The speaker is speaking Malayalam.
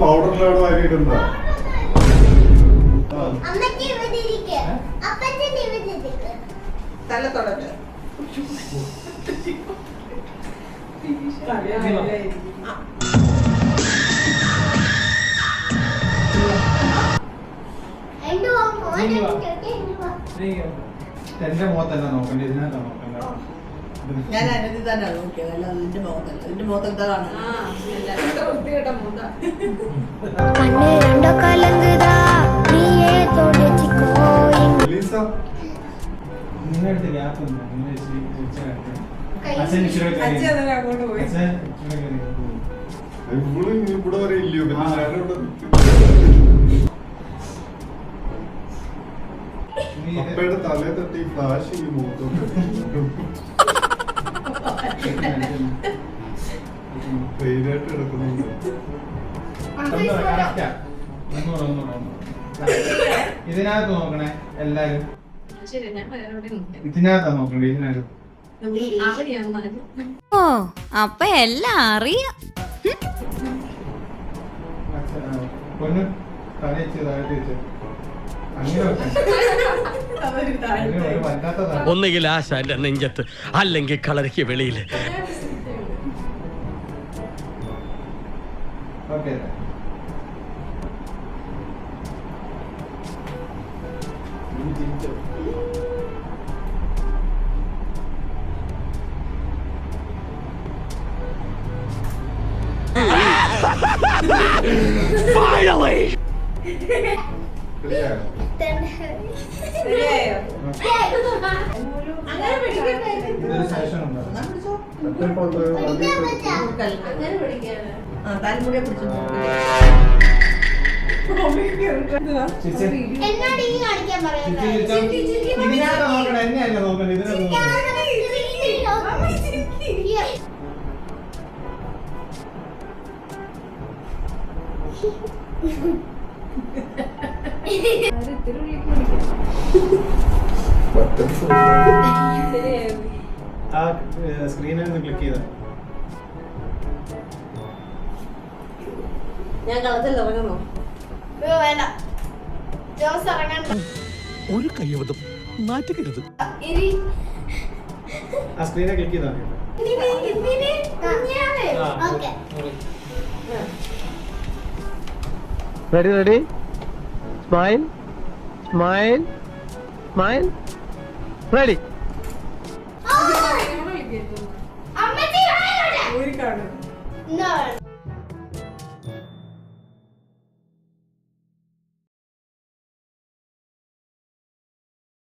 പൗഡറിലവിടെ വാരിയിട്ടുണ്ടോ? എന്റെ മുഖത്തല്ല നോക്കണ്ടേ, ഇതിനകത്താ നോക്കണ്ട. ഞാൻ അനധി തന്നെ നോക്കിയത്, അല്ല നിന്റെ മുഖത്തല്ല. നിന്റെ മുഖത്ത് എന്താ കാണുന്നത്? ഇവിടെ വരെ ഇല്ലയോ? അപ്പയുടെ തലേ തട്ടി ഫ്ലാഷ് ചെയ്യും മുഖത്തോട്ട്. പെയിനായിട്ട് കിടക്കുന്നുണ്ട്. ഇതിനകത്ത് നോക്കണേ എല്ലാരും. ഇതിനകത്താ നോക്കണ്ടേ, ഇതിനകത്ത്. ഓ അപ്പൊ എല്ലാം അറിയാം. പൊന്നു തലച്ച് താഴത്ത് വെച്ച് ഒന്നുകിൽ ആശാന്റെ നെഞ്ചത്ത്, അല്ലെങ്കിൽ കളരിക്ക് വെളിയില്. Finally! തലമുടിയെ പിടിച്ചു ഇതിനകത്ത് നോക്കണേ, എന്നെയല്ല നോക്കണ്ടേ, ഇതിനകത്ത് ആ സ്ക്രീനിൽ നിന്ന് ക്ലിക്ക് ചെയ്ത ഞാൻ കളത്തിൽ ഇറങ്ങണോ? വേണ്ട, ജോസ് ഇറങ്ങണ്ട. ഒരു കയ്യബദ്ധം നാറ്റുകരുത്. ആ സ്ക്രീനെ ക്ലിക്ക് ചെയ്താൽ ready ready smile smile smile ready